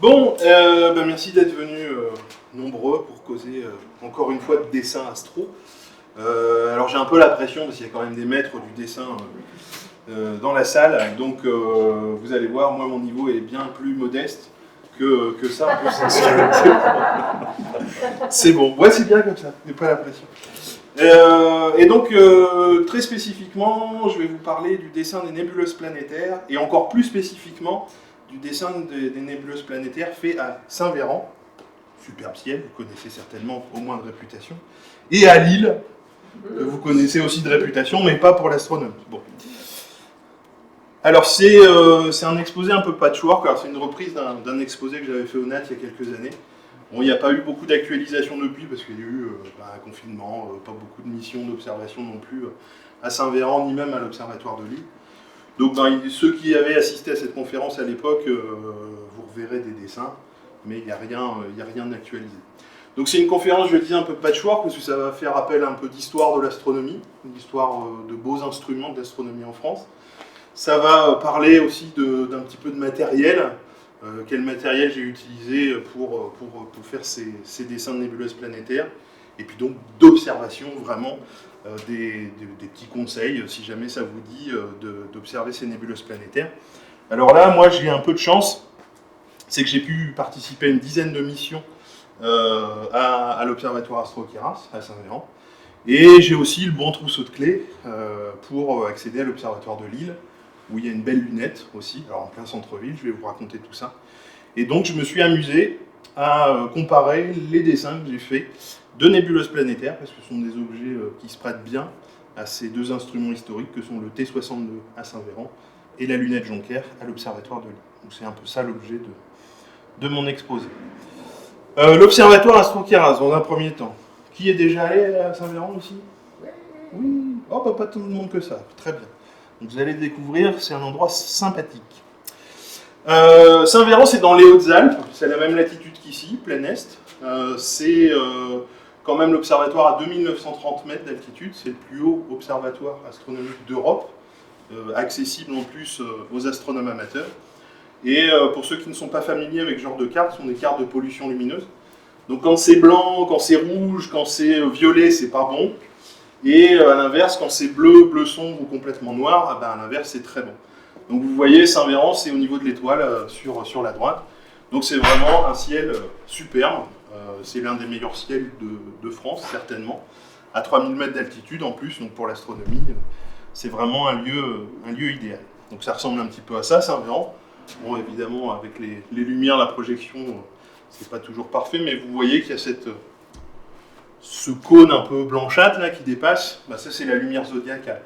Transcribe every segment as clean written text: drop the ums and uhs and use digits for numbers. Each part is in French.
Bon, merci d'être venus nombreux pour causer encore une fois de dessin astro. Alors j'ai un peu la pression parce qu'il y a quand même des maîtres du dessin dans la salle, donc vous allez voir, moi mon niveau est bien plus modeste que ça. C'est bon, ouais, c'est bien comme ça, n'est pas la pression. Et donc, très spécifiquement, je vais vous parler du dessin des nébuleuses planétaires, et encore plus spécifiquement, du dessin des nébuleuses planétaires fait à Saint-Véran, superbe ciel, vous connaissez certainement au moins de réputation, et à Lille, que vous connaissez aussi de réputation, mais pas pour l'astronomie. Bon. Alors, c'est un exposé un peu patchwork, alors c'est une reprise d'un exposé que j'avais fait au NAT il y a quelques années. Bon, il n'y a pas eu beaucoup d'actualisation depuis, parce qu'il y a eu un confinement, pas beaucoup de missions d'observation non plus à Saint-Véran, ni même à l'Observatoire de Lille. Donc ceux qui avaient assisté à cette conférence à l'époque, vous reverrez des dessins, mais il n'y a rien d'actualisé. Donc c'est une conférence, je le disais, un peu patchwork, parce que ça va faire appel un peu d'histoire de l'astronomie, d'histoire de beaux instruments de l'astronomie en France. Ça va parler aussi d'un petit peu de matériel, quel matériel j'ai utilisé pour faire ces dessins de nébuleuses planétaires, et puis donc d'observation vraiment, des petits conseils, si jamais ça vous dit d'observer ces nébuleuses planétaires. Alors là, moi j'ai un peu de chance, c'est que j'ai pu participer à une dizaine de missions à l'Observatoire Astro-Queyras, à Saint-Véran, et j'ai aussi le bon trousseau de clés pour accéder à l'Observatoire de Lille, où il y a une belle lunette aussi, alors en plein centre-ville, je vais vous raconter tout ça. Et donc je me suis amusé à comparer les dessins que j'ai faits de nébuleuses planétaires, parce que ce sont des objets qui se prêtent bien à ces deux instruments historiques que sont le T62 à Saint-Véran et la lunette Jonker à l'Observatoire de Lille. Donc c'est un peu ça l'objet de mon exposé. L'Observatoire Astro-Queyras, dans un premier temps. Qui est déjà allé à Saint-Véran ici? Oui. Oh, pas tout le monde que ça, très bien. Donc vous allez découvrir, c'est un endroit sympathique. Saint-Véran, c'est dans les Hautes-Alpes, c'est à la même latitude qu'ici, plein est. C'est quand même l'observatoire à 2930 mètres d'altitude, c'est le plus haut observatoire astronomique d'Europe, accessible en plus aux astronomes amateurs. Et pour ceux qui ne sont pas familiers avec ce genre de cartes, ce sont des cartes de pollution lumineuse. Donc quand c'est blanc, quand c'est rouge, quand c'est violet, c'est pas bon. Et à l'inverse, quand c'est bleu, bleu sombre ou complètement noir, à l'inverse, c'est très bon. Donc vous voyez, Saint-Véran, c'est au niveau de l'étoile sur la droite. Donc c'est vraiment un ciel superbe. C'est l'un des meilleurs ciels de France, certainement. À 3000 mètres d'altitude en plus, donc pour l'astronomie, c'est vraiment un lieu idéal. Donc ça ressemble un petit peu à ça, Saint-Véran. Bon, évidemment, avec les lumières, la projection, c'est pas toujours parfait, mais vous voyez qu'il y a ce cône un peu blanchâtre là qui dépasse, ça c'est la lumière zodiacale.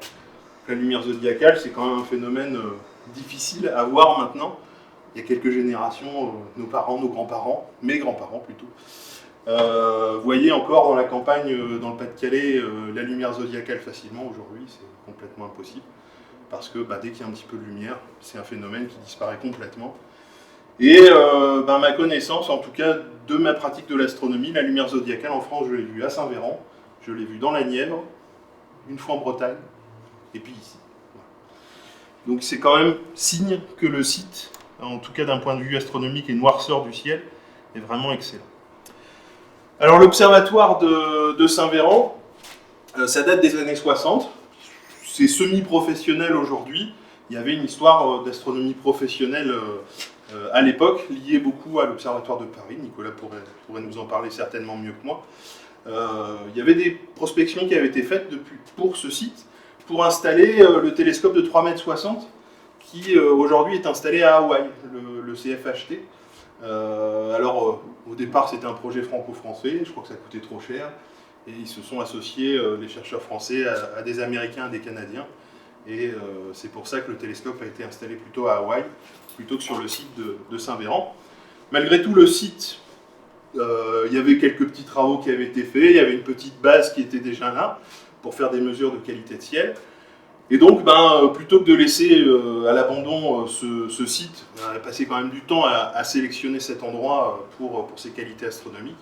La lumière zodiacale, c'est quand même un phénomène difficile à voir maintenant. Il y a quelques générations, nos parents, nos grands-parents, mes grands-parents plutôt, vous voyez encore dans la campagne, dans le Pas-de-Calais, la lumière zodiacale facilement. Aujourd'hui, c'est complètement impossible. Parce que dès qu'il y a un petit peu de lumière, c'est un phénomène qui disparaît complètement. Et ma connaissance, en tout cas de ma pratique de l'astronomie, la lumière zodiacale en France, je l'ai vue à Saint-Véran, je l'ai vue dans la Nièvre, une fois en Bretagne, et puis ici. Voilà. Donc c'est quand même signe que le site, en tout cas d'un point de vue astronomique et noirceur du ciel, est vraiment excellent. Alors l'observatoire de Saint-Véran, ça date des années 60, c'est semi-professionnel aujourd'hui. Il y avait une histoire d'astronomie professionnelle à l'époque, liée beaucoup à l'Observatoire de Paris. Nicolas pourrait nous en parler certainement mieux que moi. Il y avait des prospections qui avaient été faites pour ce site, pour installer le télescope de 3,60 m, qui aujourd'hui est installé à Hawaï, le CFHT. Au départ, c'était un projet franco-français, je crois que ça coûtait trop cher. Et ils se sont associés, les chercheurs français, à des Américains, à des Canadiens. Et c'est pour ça que le télescope a été installé plutôt à Hawaï, plutôt que sur le site de Saint-Véran. Malgré tout, le site, il y avait quelques petits travaux qui avaient été faits, il y avait une petite base qui était déjà là, pour faire des mesures de qualité de ciel. Et donc, plutôt que de laisser à l'abandon ce site, on a passé quand même du temps à sélectionner cet endroit pour ses qualités astronomiques.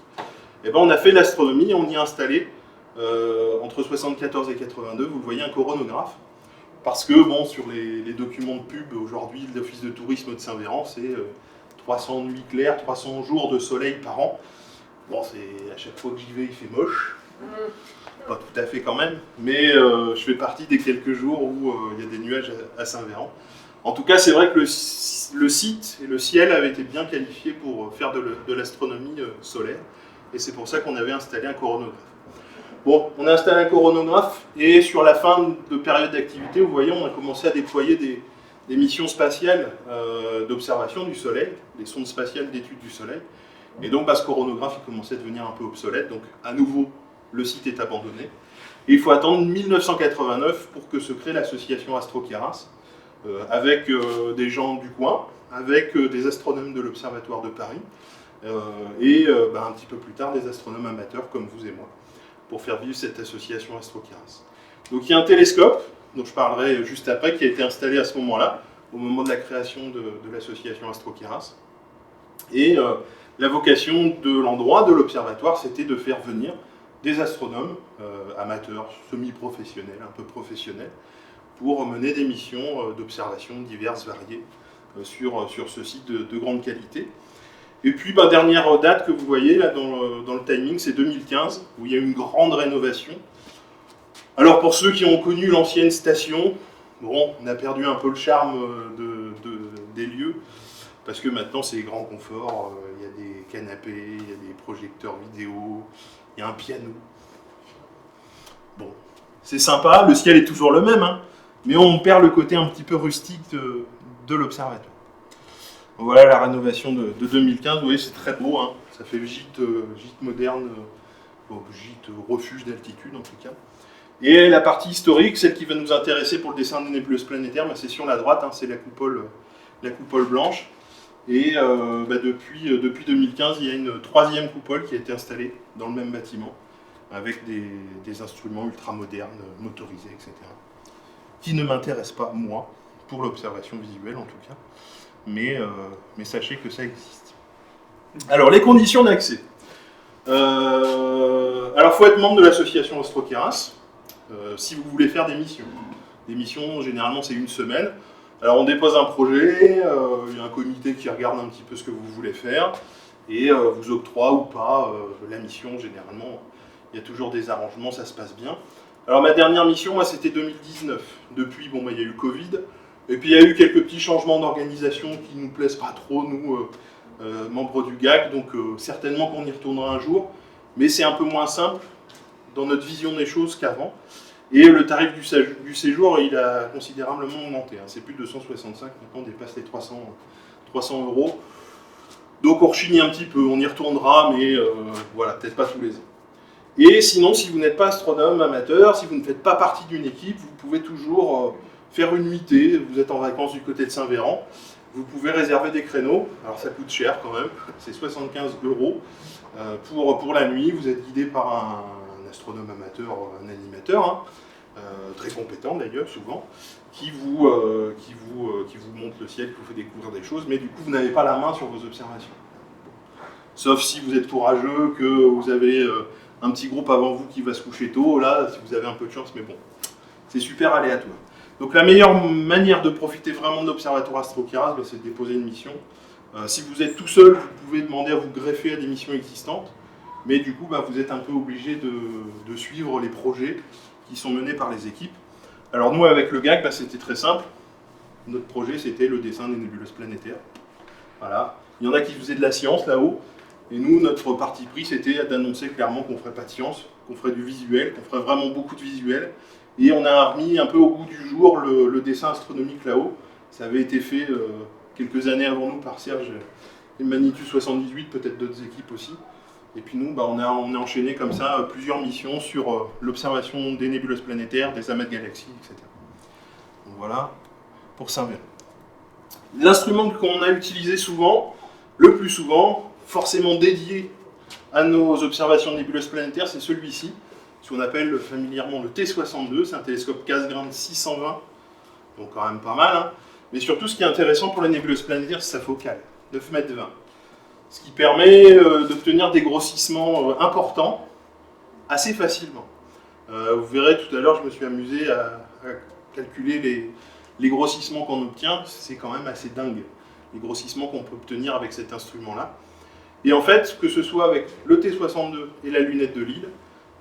Et on a fait de l'astronomie, on y a installé, entre 74 et 82, vous le voyez, un coronographe. Parce que, sur les documents de pub, aujourd'hui, l'Office de tourisme de Saint-Véran, c'est 300 nuits claires, 300 jours de soleil par an. Bon, à chaque fois que j'y vais, il fait moche. Pas tout à fait quand même, mais je fais partie des quelques jours où il y a des nuages à Saint-Véran. En tout cas, c'est vrai que le site et le ciel avaient été bien qualifiés pour faire de l'astronomie solaire, et c'est pour ça qu'on avait installé un coronographe. Bon, on a installé un coronographe, et sur la fin de période d'activité, vous voyez, on a commencé à déployer des missions spatiales d'observation du Soleil, des sondes spatiales d'études du Soleil. Et donc, ce coronographe, il commençait à devenir un peu obsolète, donc à nouveau, le site est abandonné. Et il faut attendre 1989 pour que se crée l'association Astro-Queyras, avec des gens du coin, avec des astronomes de l'Observatoire de Paris, et un petit peu plus tard des astronomes amateurs comme vous et moi, pour faire vivre cette association Astro-Queyras. Donc il y a un télescope, dont je parlerai juste après, qui a été installé à ce moment-là, au moment de la création de l'association Astro-Queyras. Et la vocation de l'endroit, de l'observatoire, c'était de faire venir des astronomes amateurs, semi-professionnels, un peu professionnels, pour mener des missions d'observation diverses, variées, sur ce site de grande qualité. Et puis, dernière date que vous voyez là dans le timing, c'est 2015, où il y a eu une grande rénovation. Alors, pour ceux qui ont connu l'ancienne station, bon, on a perdu un peu le charme des lieux, parce que maintenant, c'est grand confort, il y a des canapés, il y a des projecteurs vidéo, il y a un piano. Bon, c'est sympa, le ciel est toujours le même, hein, mais on perd le côté un petit peu rustique de l'observatoire. Voilà la rénovation de 2015, vous voyez, c'est très beau, hein, ça fait gîte moderne, gîte refuge d'altitude en tout cas. Et la partie historique, celle qui va nous intéresser pour le dessin des nébuleuses planétaires, c'est sur la droite, hein, c'est la coupole blanche. Et depuis 2015, il y a une troisième coupole qui a été installée dans le même bâtiment, avec des instruments ultramodernes, motorisés, etc. Qui ne m'intéressent pas, moi, pour l'observation visuelle en tout cas, mais sachez que ça existe. Alors, les conditions d'accès. Alors, il faut être membre de l'association Astro-Queyras, si vous voulez faire des missions. Des missions, généralement, c'est une semaine. Alors, on dépose un projet, il y a un comité qui regarde un petit peu ce que vous voulez faire, et vous octroie ou pas la mission, généralement. Il y a toujours des arrangements, ça se passe bien. Alors, ma dernière mission, moi, c'était 2019. Depuis, il y a eu le Covid, et puis il y a eu quelques petits changements d'organisation qui ne nous plaisent pas trop, nous, membres du GAC, donc certainement qu'on y retournera un jour, mais c'est un peu moins simple dans notre vision des choses qu'avant. Et le tarif du séjour, il a considérablement augmenté. Hein. C'est plus de 265, maintenant on dépasse les 300 €. Donc on rechigne un petit peu, on y retournera, mais voilà, peut-être pas tous les ans. Et sinon, si vous n'êtes pas astronome amateur, si vous ne faites pas partie d'une équipe, vous pouvez toujours faire une nuitée, vous êtes en vacances du côté de Saint-Véran, vous pouvez réserver des créneaux, alors ça coûte cher quand même, c'est 75 € pour la nuit, vous êtes guidé par un astronome amateur, un animateur, hein, très compétent d'ailleurs souvent, qui vous montre le ciel, qui vous fait découvrir des choses, mais du coup vous n'avez pas la main sur vos observations. Sauf si vous êtes courageux, que vous avez un petit groupe avant vous qui va se coucher tôt, là, si vous avez un peu de chance, mais bon, c'est super aléatoire. Donc la meilleure manière de profiter vraiment de l'Observatoire Astro-Queyras, c'est de déposer une mission. Si vous êtes tout seul, vous pouvez demander à vous greffer à des missions existantes, mais du coup, vous êtes un peu obligé de suivre les projets qui sont menés par les équipes. Alors nous, avec le GAC, c'était très simple. Notre projet, c'était le dessin des nébuleuses planétaires. Voilà. Il y en a qui faisaient de la science là-haut, et nous, notre parti pris, c'était d'annoncer clairement qu'on ne ferait pas de science, qu'on ferait du visuel, qu'on ferait vraiment beaucoup de visuel. Et on a remis un peu au goût du jour le dessin astronomique là-haut. Ça avait été fait quelques années avant nous par Serge et Manitou 78, peut-être d'autres équipes aussi. Et puis nous, on a enchaîné comme ça plusieurs missions sur l'observation des nébuleuses planétaires, des amas de galaxies, etc. Donc voilà, pour Saint-Véran. L'instrument qu'on a utilisé souvent, le plus souvent, forcément dédié à nos observations de nébuleuses planétaires, c'est celui-ci, ce qu'on appelle familièrement le T62, c'est un télescope Cassegrain 620, donc quand même pas mal, hein. Mais surtout ce qui est intéressant pour les nébuleuses planétaires, c'est sa focale, 9,20 m, ce qui permet d'obtenir des grossissements importants assez facilement. Vous verrez tout à l'heure, je me suis amusé à calculer les grossissements qu'on obtient, c'est quand même assez dingue. les grossissements qu'on peut obtenir avec cet instrument-là. Et en fait, que ce soit avec le T62 et la lunette de Lille,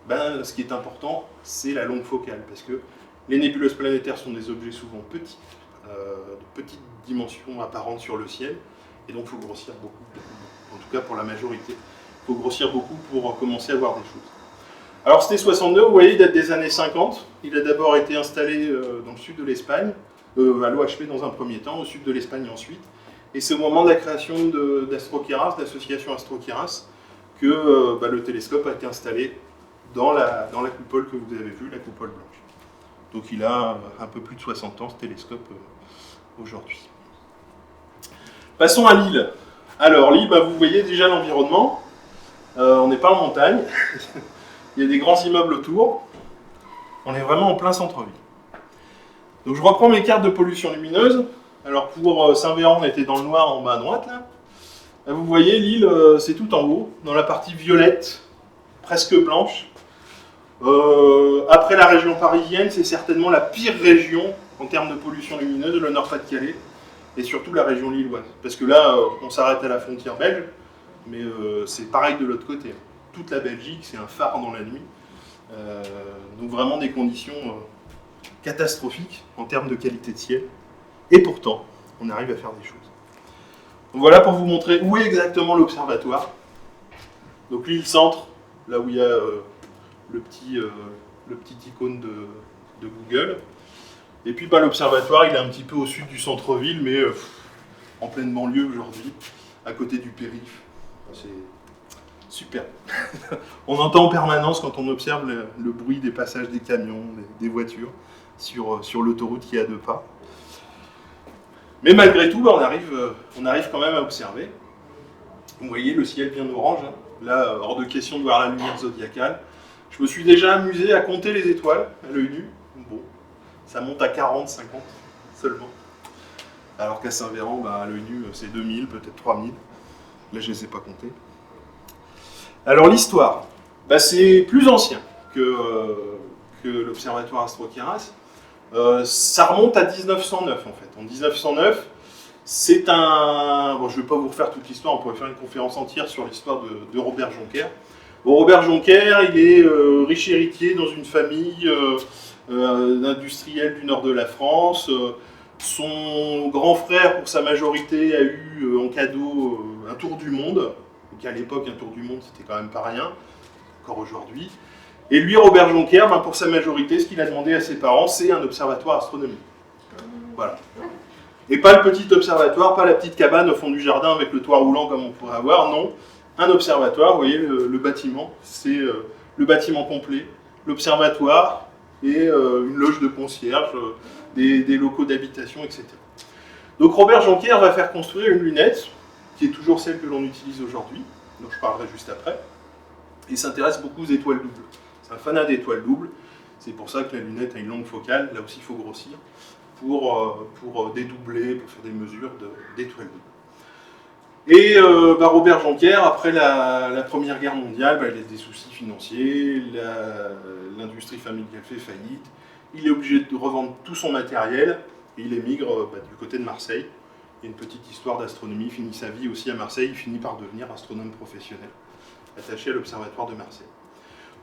ben, ce qui est important, c'est la longue focale, parce que les nébuleuses planétaires sont des objets souvent petits, de petites dimensions apparentes sur le ciel, et donc il faut grossir beaucoup, en tout cas pour la majorité. Il faut grossir beaucoup pour commencer à voir des choses. Alors ce T62, vous voyez, il date des années 50. Il a d'abord été installé dans le sud de l'Espagne, à l'OHP dans un premier temps, au sud de l'Espagne ensuite. Et c'est au moment de la création d'Astroqueras, de l'association Astroqueras, que le télescope a été installé dans la coupole que vous avez vue, la coupole blanche. Donc il a un peu plus de 60 ans, ce télescope, aujourd'hui. Passons à Lille. Alors Lille, vous voyez déjà l'environnement. On n'est pas en montagne. Il y a des grands immeubles autour. On est vraiment en plein centre-ville. Donc je reprends mes cartes de pollution lumineuse. Alors pour Saint-Véran, on était dans le noir en bas à droite. Là, vous voyez, Lille, c'est tout en haut, dans la partie violette, presque blanche. Après la région parisienne, c'est certainement la pire région en termes de pollution lumineuse, le Nord-Pas-de-Calais, et surtout la région lilloise. Parce que là, on s'arrête à la frontière belge, mais c'est pareil de l'autre côté. Toute la Belgique, c'est un phare dans la nuit. Donc vraiment des conditions catastrophiques en termes de qualité de ciel. Et pourtant, on arrive à faire des choses. Donc voilà pour vous montrer où est exactement l'observatoire. Donc Lille Centre, là où il y a le petit icône de Google. Et puis l'observatoire, il est un petit peu au sud du centre-ville, mais en pleine banlieue aujourd'hui, à côté du périph'. C'est super. On entend en permanence quand on observe le bruit des passages des camions, des voitures sur l'autoroute qui est à 2 pas. Mais malgré tout, on arrive quand même à observer. Vous voyez le ciel bien orange. Hein. Là, hors de question de voir la lumière zodiacale. Je me suis déjà amusé à compter les étoiles à l'œil nu. Bon, ça monte à 40, 50 seulement. Alors qu'à Saint-Véran, à l'œil nu, c'est 2000, peut-être 3000. Là, je ne les ai pas comptés. Alors l'histoire, c'est plus ancien que l'observatoire Astroqueras. Ça remonte à 1909 en fait. En 1909, c'est un... Bon, je ne vais pas vous refaire toute l'histoire, on pourrait faire une conférence entière sur l'histoire de Robert Joncker. Bon, Robert Joncker, il est riche héritier dans une famille d'industriels du nord de la France. Son grand frère, pour sa majorité, a eu en cadeau un tour du monde. Donc à l'époque, un tour du monde, c'était quand même pas rien, encore aujourd'hui. Et lui, Robert Joncker, pour sa majorité, ce qu'il a demandé à ses parents, c'est un observatoire astronomique. Voilà. Et pas le petit observatoire, pas la petite cabane au fond du jardin avec le toit roulant comme on pourrait avoir, non. Un observatoire, vous voyez le bâtiment, c'est le bâtiment complet, l'observatoire et une loge de concierge, des locaux d'habitation, etc. Donc Robert Joncker va faire construire une lunette, qui est toujours celle que l'on utilise aujourd'hui, dont je parlerai juste après, et s'intéresse beaucoup aux étoiles doubles. C'est un fanat d'étoiles doubles, c'est pour ça que la lunette a une longue focale, là aussi il faut grossir, pour dédoubler, pour faire des mesures d'étoiles doubles. Et Robert Joncker, après la Première Guerre mondiale, il a des soucis financiers, l'industrie familiale fait faillite, il est obligé de revendre tout son matériel, et il émigre du côté de Marseille. Il y a une petite histoire d'astronomie, il finit sa vie aussi à Marseille, il finit par devenir astronome professionnel, attaché à l'Observatoire de Marseille.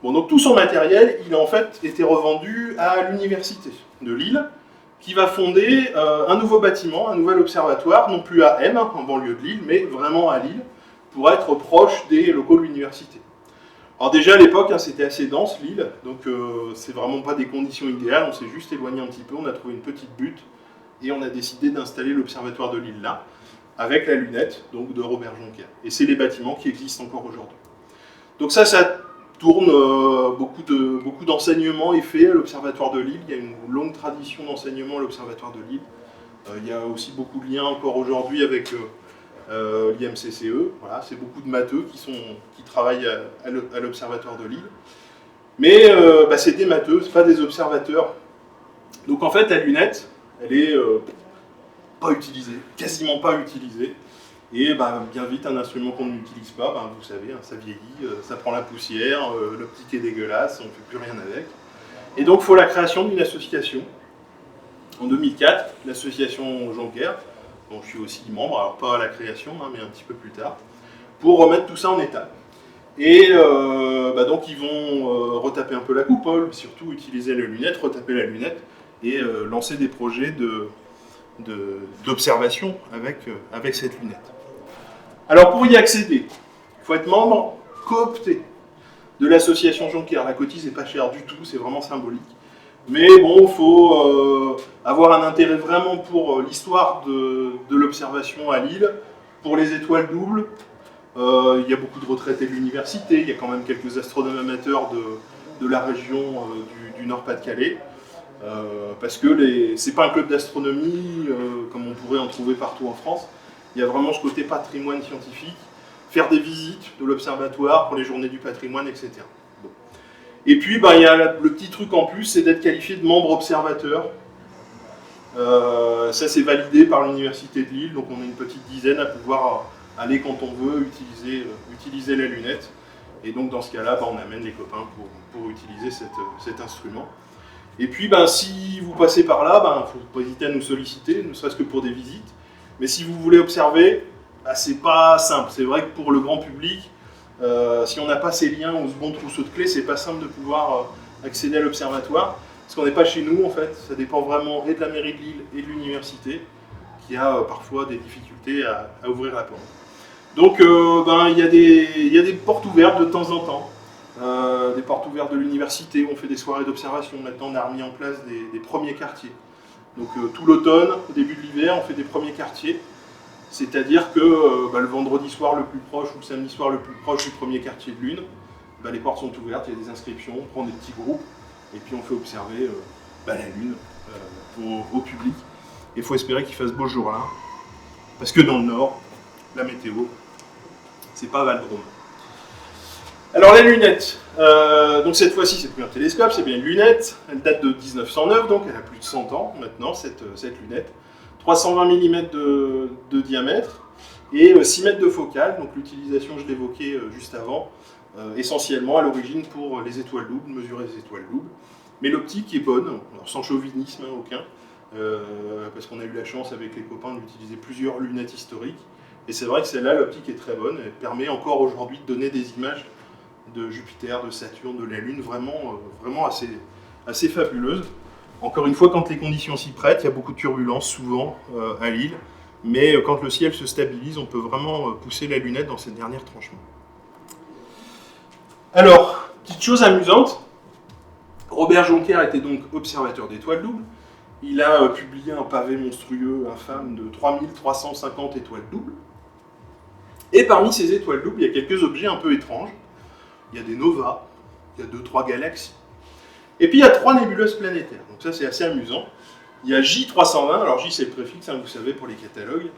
Bon, donc tout son matériel, il a en fait été revendu à l'université de Lille, qui va fonder un nouveau bâtiment, un nouvel observatoire, non plus à M, en banlieue de Lille, mais vraiment à Lille, pour être proche des locaux de l'université. Alors déjà à l'époque, c'était assez dense Lille, donc c'est vraiment pas des conditions idéales, on s'est juste éloigné un petit peu, on a trouvé une petite butte, et on a décidé d'installer l'observatoire de Lille là, avec la lunette donc, de Robert Joncker. Et c'est les bâtiments qui existent encore aujourd'hui. Donc ça tourne, beaucoup d'enseignement est fait à l'observatoire de Lille. Il y a une longue tradition d'enseignement à l'observatoire de Lille. Il y a aussi beaucoup de liens encore aujourd'hui avec l'IMCCE. Voilà, c'est beaucoup de matheux qui travaillent à l'observatoire de Lille. Mais c'est des matheux, c'est pas des observateurs. Donc en fait, la lunette, elle est pas utilisée, quasiment pas utilisée. Et bien vite, un instrument qu'on n'utilise pas, vous savez, ça vieillit, ça prend la poussière, l'optique est dégueulasse, on ne fait plus rien avec. Et donc, il faut la création d'une association. En 2004, l'association Joncker dont je suis aussi membre, alors pas à la création, hein, mais un petit peu plus tard, pour remettre tout ça en état. Et donc ils vont retaper un peu la coupole, surtout utiliser la lunette, retaper la lunette, et lancer des projets d'observation avec cette lunette. Alors pour y accéder, il faut être membre coopté de l'association Jonquière. La cotise n'est pas chère du tout, c'est vraiment symbolique. Mais bon, il faut avoir un intérêt vraiment pour l'histoire de l'observation à Lille, pour les étoiles doubles. Il y a beaucoup de retraités de l'université, il y a quand même quelques astronomes amateurs de la région du Nord-Pas-de-Calais. Parce que c'est pas un club d'astronomie comme on pourrait en trouver partout en France. Il y a vraiment ce côté patrimoine scientifique, faire des visites de l'observatoire pour les journées du patrimoine, etc. Bon. Et puis il y a le petit truc en plus, c'est d'être qualifié de membre observateur. Ça c'est validé par l'université de Lille, donc on est une petite dizaine à pouvoir aller quand on veut utiliser la lunette. Et donc dans ce cas-là, on amène les copains pour utiliser cet instrument. Et puis, si vous passez par là, il ne faut pas hésiter à nous solliciter, ne serait-ce que pour des visites. Mais si vous voulez observer, c'est pas simple. C'est vrai que pour le grand public, si on n'a pas ces liens ou ce bon trousseau de clés, c'est pas simple de pouvoir accéder à l'observatoire. Parce qu'on n'est pas chez nous, en fait. Ça dépend vraiment et de la mairie de Lille et de l'université, qui a parfois des difficultés à ouvrir la porte. Donc, il y a des portes ouvertes de temps en temps. Des portes ouvertes de l'université, où on fait des soirées d'observation. Maintenant, on a remis en place des premiers quartiers. Donc, tout l'automne, au début de l'hiver, on fait des premiers quartiers. C'est-à-dire que le vendredi soir le plus proche ou le samedi soir le plus proche du premier quartier de lune, les portes sont ouvertes, il y a des inscriptions, on prend des petits groupes, et puis on fait observer la lune au public. Et il faut espérer qu'il fasse beau ce jour-là, parce que dans le nord, la météo, c'est pas Val-d'Rôme. Alors la lunette, donc cette fois-ci c'est plus un télescope, c'est bien une lunette, elle date de 1909, donc elle a plus de 100 ans maintenant cette lunette, 320 mm de diamètre et 6 mètres de focale, donc l'utilisation je l'évoquais juste avant, essentiellement à l'origine pour les étoiles doubles, mesurer les étoiles doubles, mais l'optique est bonne, alors sans chauvinisme aucun, parce qu'on a eu la chance avec les copains d'utiliser plusieurs lunettes historiques, et c'est vrai que celle-là, l'optique est très bonne, elle permet encore aujourd'hui de donner des images de Jupiter, de Saturne, de la Lune, vraiment assez fabuleuse. Encore une fois, quand les conditions s'y prêtent, il y a beaucoup de turbulences souvent à Lille, mais quand le ciel se stabilise, on peut vraiment pousser la lunette dans cette dernière tranchement. Alors, petite chose amusante, Robert Jonquière était donc observateur d'étoiles doubles. Il a publié un pavé monstrueux, infâme, de 3350 étoiles doubles. Et parmi ces étoiles doubles, il y a quelques objets un peu étranges. Il y a des novas, il y a 2-3 galaxies. Et puis il y a 3 nébuleuses planétaires. Donc ça c'est assez amusant. Il y a J320, alors J c'est le préfixe, vous savez, pour les catalogues.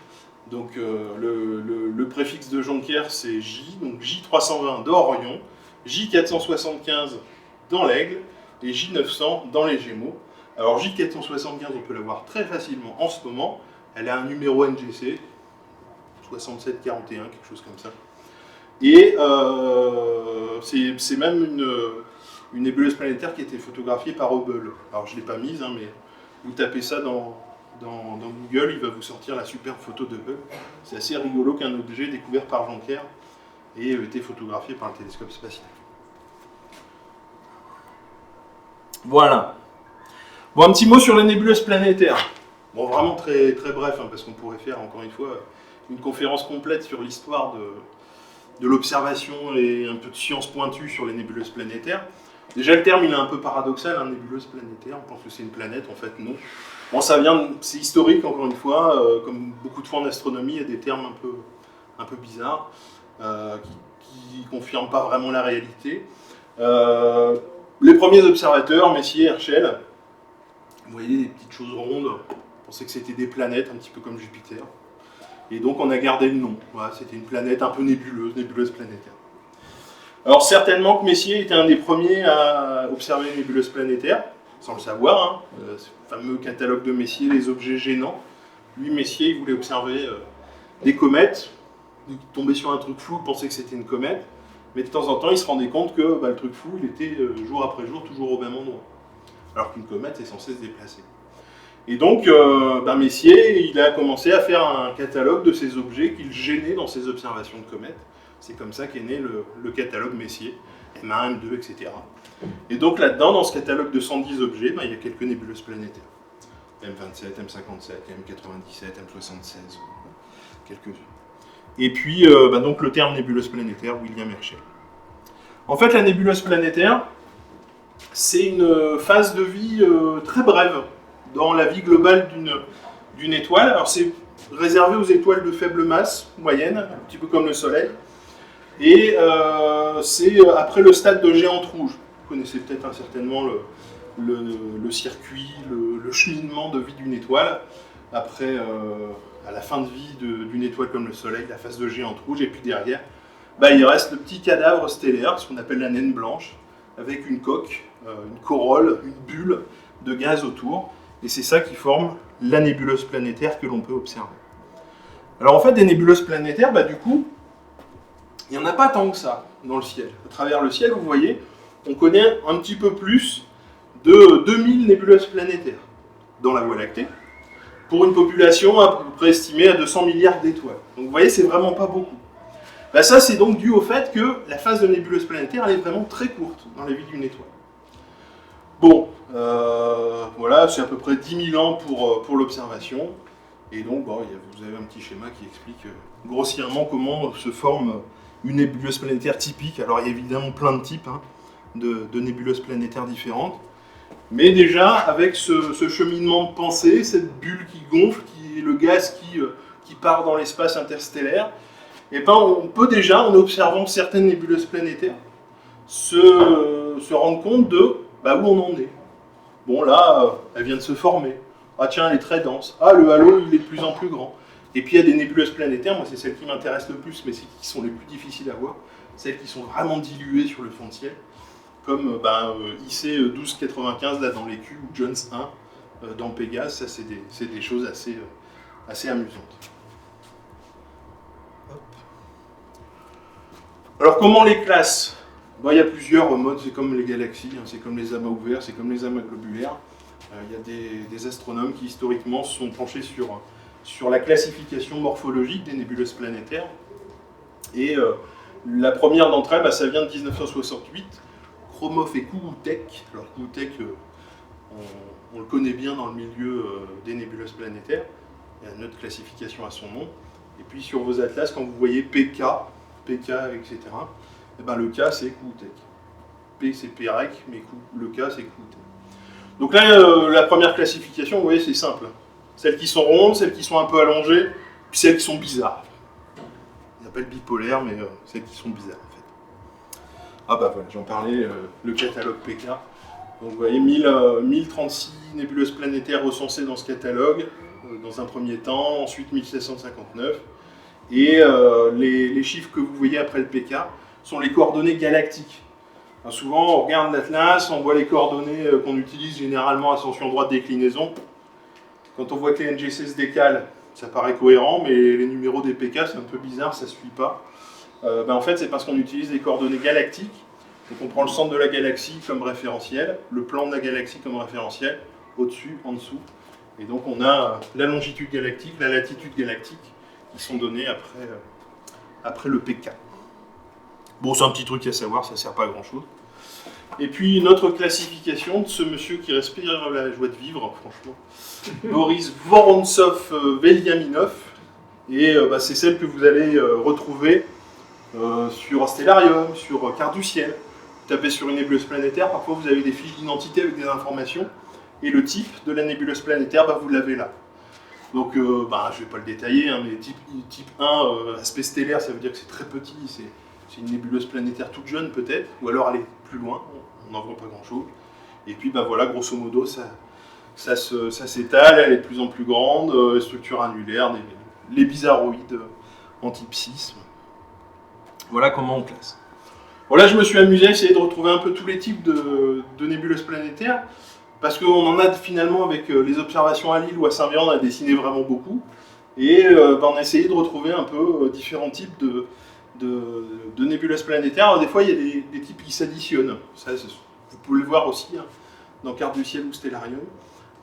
Donc le préfixe de Jonquière c'est J, donc J320 dans Orion, J475 dans l'Aigle et J900 dans les Gémeaux. Alors J475 on peut la voir très facilement en ce moment. Elle a un numéro NGC, 6741, quelque chose comme ça. Et c'est même une nébuleuse planétaire qui a été photographiée par Hubble. Alors je ne l'ai pas mise, mais vous tapez ça dans Google, il va vous sortir la superbe photo de Hubble. C'est assez rigolo qu'un objet découvert par Jonquière ait été photographié par un télescope spatial. Voilà. Bon, un petit mot sur les nébuleuses planétaires. Bon, vraiment très, très bref, parce qu'on pourrait faire encore une fois une conférence complète sur l'histoire de l'observation et un peu de science pointue sur les nébuleuses planétaires. Déjà, le terme il est un peu paradoxal, nébuleuse planétaire, on pense que c'est une planète, en fait non. Bon, c'est historique encore une fois, comme beaucoup de fois en astronomie, il y a des termes un peu bizarres qui ne confirment pas vraiment la réalité. Les premiers observateurs, Messier, Herschel, vous voyez des petites choses rondes, on pensait que c'était des planètes, un petit peu comme Jupiter. Et donc on a gardé le nom. Voilà, c'était une planète un peu nébuleuse planétaire. Alors certainement que Messier était un des premiers à observer les nébuleuses planétaires, sans le savoir. Ce fameux catalogue de Messier, les objets gênants. Lui, Messier, il voulait observer des comètes. Il tombait sur un truc flou, il pensait que c'était une comète. Mais de temps en temps, il se rendait compte que le truc flou, il était jour après jour toujours au même endroit. Alors qu'une comète est censée se déplacer. Et donc, Messier, il a commencé à faire un catalogue de ces objets qu'il gênait dans ses observations de comètes. C'est comme ça qu'est né le catalogue Messier, M1, M2, etc. Et donc là-dedans, dans ce catalogue de 110 objets, il y a quelques nébuleuses planétaires. M27, M57, M97, M76, quelques-unes. Et puis, donc le terme nébuleuse planétaire, William Herschel. En fait, la nébuleuse planétaire, c'est une phase de vie très brève dans la vie globale d'une étoile. Alors c'est réservé aux étoiles de faible masse, moyenne, un petit peu comme le Soleil. Et c'est après le stade de géante rouge. Vous connaissez peut-être certainement le circuit, le cheminement de vie d'une étoile. Après, à la fin de vie d'une étoile comme le Soleil, la phase de géante rouge, et puis derrière, il reste le petit cadavre stellaire, ce qu'on appelle la naine blanche, avec une coque, une corolle, une bulle de gaz autour. Et c'est ça qui forme la nébuleuse planétaire que l'on peut observer. Alors en fait, des nébuleuses planétaires, du coup, il n'y en a pas tant que ça dans le ciel. À travers le ciel, vous voyez, on connaît un petit peu plus de 2000 nébuleuses planétaires dans la Voie lactée, pour une population à peu près estimée à 200 milliards d'étoiles. Donc vous voyez, c'est vraiment pas beaucoup. Ça, c'est donc dû au fait que la phase de nébuleuse planétaire, elle est vraiment très courte dans la vie d'une étoile. Bon, voilà, c'est à peu près 10 000 ans pour l'observation. Et donc, vous avez un petit schéma qui explique grossièrement comment se forme une nébuleuse planétaire typique. Alors, il y a évidemment plein de types de nébuleuses planétaires différentes. Mais déjà, avec ce cheminement de pensée, cette bulle qui gonfle, le gaz qui part dans l'espace interstellaire, on peut déjà, en observant certaines nébuleuses planétaires, se rendre compte de où on en est. Bon, là, elle vient de se former. Ah tiens, elle est très dense. Ah, le halo, il est de plus en plus grand. Et puis il y a des nébuleuses planétaires, moi c'est celles qui m'intéressent le plus, mais qui sont les plus difficiles à voir, celles qui sont vraiment diluées sur le fond de ciel, comme IC 1295 là dans l'Écu, ou Jones 1 dans Pégase. Ça c'est des choses assez amusantes. Hop. Alors comment les classes ? Il y a plusieurs modes, c'est comme les galaxies, c'est comme les amas ouverts, c'est comme les amas globulaires. Il y a des astronomes qui historiquement se sont penchés sur la classification morphologique des nébuleuses planétaires. Et la première d'entre elles, ça vient de 1968, Khromov et Kohoutek. Alors Kohoutek, on le connaît bien dans le milieu des nébuleuses planétaires. Il y a une autre classification à son nom. Et puis sur vos atlas, quand vous voyez PK, etc., le K c'est Kohoutek. P c'est Pérec, mais le K c'est Kohoutek. Donc là, la première classification, vous voyez, c'est simple. Celles qui sont rondes, celles qui sont un peu allongées, puis celles qui sont bizarres. Ils appellent bipolaires, mais celles qui sont bizarres, en fait. Ah voilà, j'en parlais, le catalogue PK. Donc vous voyez, 1036 nébuleuses planétaires recensées dans ce catalogue, dans un premier temps, ensuite 1759. Et les chiffres que vous voyez après le PK sont les coordonnées galactiques. Souvent, on regarde l'Atlas, on voit les coordonnées qu'on utilise généralement ascension droite déclinaison. Quand on voit que les NGC se décalent, ça paraît cohérent, mais les numéros des PK, c'est un peu bizarre, ça ne suit pas. En fait, c'est parce qu'on utilise les coordonnées galactiques. Donc on prend le centre de la galaxie comme référentiel, le plan de la galaxie comme référentiel, au-dessus, en dessous. Et donc on a la longitude galactique, la latitude galactique, qui sont données après le PK. Bon, c'est un petit truc à savoir, ça ne sert pas à grand-chose. Et puis une autre classification de ce monsieur qui respire la joie de vivre, franchement, Boris Vorontsov-Veliaminov. Et c'est celle que vous allez retrouver sur Stellarium, sur Quart du ciel. Vous tapez sur une nébuleuse planétaire, parfois vous avez des fiches d'identité avec des informations, et le type de la nébuleuse planétaire, vous l'avez là. Donc, je ne vais pas le détailler, mais type 1, aspect stellaire, ça veut dire que c'est très petit, c'est une nébuleuse planétaire toute jeune peut-être, ou alors elle est plus loin, on n'en voit pas grand-chose. Et puis voilà, grosso modo, ça s'étale, elle est de plus en plus grande, structure annulaire, les bizarroïdes en type 6. Voilà comment on classe. Bon, là, je me suis amusé à essayer de retrouver un peu tous les types de nébuleuses planétaires, parce qu'on en a finalement, avec les observations à Lille ou à Saint-Véran, on a dessiné vraiment beaucoup. Et on a essayé de retrouver un peu différents types de nébuleuses planétaires. Alors, des fois, il y a des types qui s'additionnent. Ça, vous pouvez le voir aussi dans Quart du ciel ou Stellarium.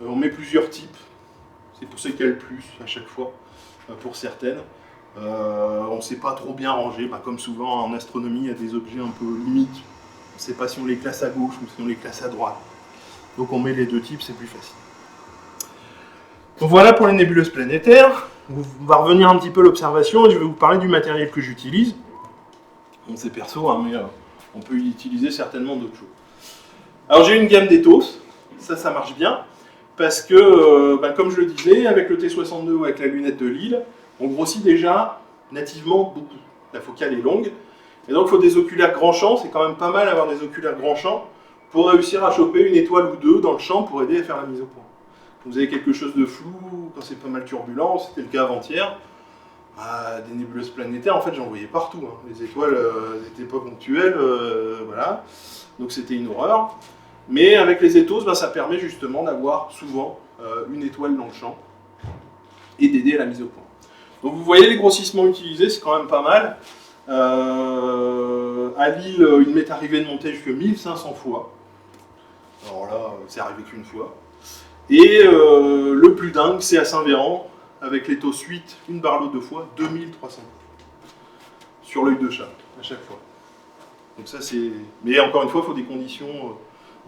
On met plusieurs types. C'est pour ça qu'il y a le plus à chaque fois, pour certaines. On ne sait pas trop bien ranger. Comme souvent en astronomie, il y a des objets un peu limites. On ne sait pas si on les classe à gauche ou si on les classe à droite. Donc on met les deux types, c'est plus facile. Donc voilà pour les nébuleuses planétaires. On va revenir un petit peu à l'observation et je vais vous parler du matériel que j'utilise. Bon, c'est perso, hein, mais on peut y utiliser certainement d'autres choses. Alors j'ai une gamme d'Ethos, ça marche bien, parce que, comme je le disais, avec le T62 ou avec la lunette de Lille, on grossit déjà nativement beaucoup. La focale est longue, et donc il faut des oculaires grand champ, c'est quand même pas mal d'avoir des oculaires grand champ pour réussir à choper une étoile ou deux dans le champ pour aider à faire la mise au point. Quand vous avez quelque chose de flou, quand c'est pas mal turbulent, c'était le cas avant-hier, des nébuleuses planétaires, en fait j'en voyais partout. Hein. Les étoiles n'étaient pas ponctuelles, voilà, donc c'était une horreur. Mais avec les Ethos, ça permet justement d'avoir souvent une étoile dans le champ et d'aider à la mise au point. Donc vous voyez les grossissements utilisés, c'est quand même pas mal. À Lille, il m'est arrivé de monter jusqu'à 1500 fois. Alors là, c'est arrivé qu'une fois. Et le plus dingue, c'est à Saint-Véran, avec l'Ethos 8, une barlotte de fois, 2300. Sur l'œil de chat, à chaque fois. Donc ça c'est... Mais encore une fois, il faut des conditions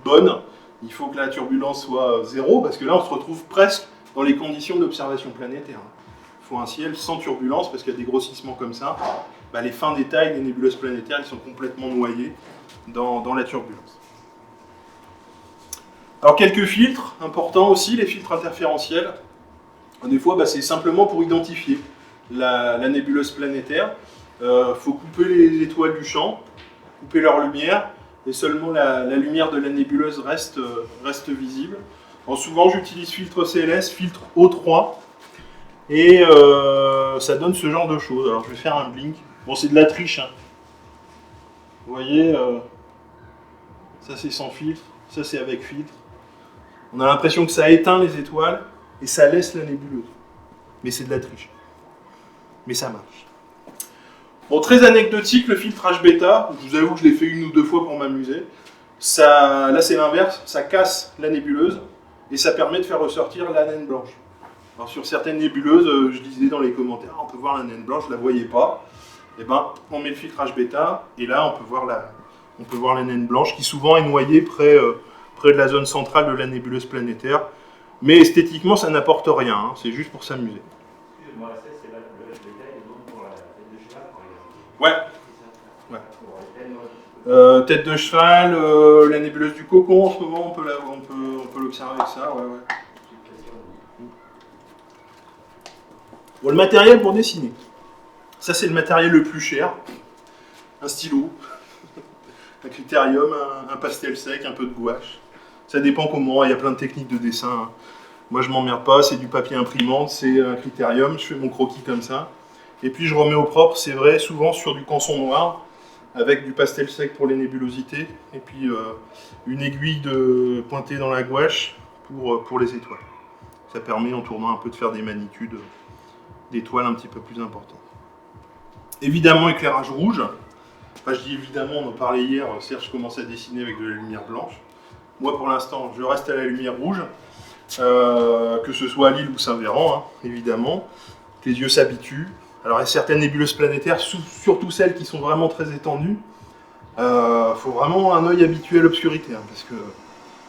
bonnes. Il faut que la turbulence soit zéro, parce que là on se retrouve presque dans les conditions d'observation planétaire. Il faut un ciel sans turbulence, parce qu'il y a des grossissements comme ça. Les fins détails des nébuleuses planétaires, ils sont complètement noyés dans la turbulence. Alors quelques filtres, importants aussi, les filtres interférentiels. Des fois, c'est simplement pour identifier la nébuleuse planétaire. Il faut couper les étoiles du champ, couper leur lumière, et seulement la lumière de la nébuleuse reste visible. Alors, souvent, j'utilise filtre CLS, filtre O3, et ça donne ce genre de choses. Alors, je vais faire un blink. Bon, c'est de la triche. Hein. Vous voyez, ça c'est sans filtre, ça c'est avec filtre. On a l'impression que ça éteint les étoiles et ça laisse la nébuleuse. Mais c'est de la triche. Mais ça marche. Bon, très anecdotique, le filtrage bêta. Je vous avoue que je l'ai fait une ou deux fois pour m'amuser. Là, c'est l'inverse. Ça casse la nébuleuse et ça permet de faire ressortir la naine blanche. Alors, sur certaines nébuleuses, je disais dans les commentaires, on peut voir la naine blanche, je ne la voyais pas. Et on met le filtrage bêta et là, on peut voir la naine blanche qui souvent est noyée près de la zone centrale de la nébuleuse planétaire. Mais esthétiquement, ça n'apporte rien. Hein. C'est juste pour s'amuser. Excusez-moi, c'est le bêta est bon pour la tête de cheval, par exemple. Ouais. Tête de cheval, la nébuleuse du cocon en ce moment, on peut l'observer avec ça. Ouais. Bon, le matériel pour dessiner. Ça, c'est le matériel le plus cher. Un stylo, un critérium, un pastel sec, un peu de gouache. Ça dépend comment, il y a plein de techniques de dessin. Hein. Moi, je m'emmerde pas, c'est du papier imprimante, c'est un critérium, je fais mon croquis comme ça. Et puis, je remets au propre, c'est vrai, souvent sur du canson noir, avec du pastel sec pour les nébulosités, et puis une aiguille pointée dans la gouache pour les étoiles. Ça permet, en tournant un peu, de faire des magnitudes d'étoiles un petit peu plus importantes. Évidemment, éclairage rouge. Enfin, je dis évidemment, on en parlait hier, Serge commence à dessiner avec de la lumière blanche. Moi, pour l'instant, je reste à la lumière rouge, que ce soit à Lille ou Saint-Véran, hein, évidemment. Les yeux s'habituent. Alors, il y a certaines nébuleuses planétaires, surtout celles qui sont vraiment très étendues. Faut vraiment un œil habitué à l'obscurité, hein, parce que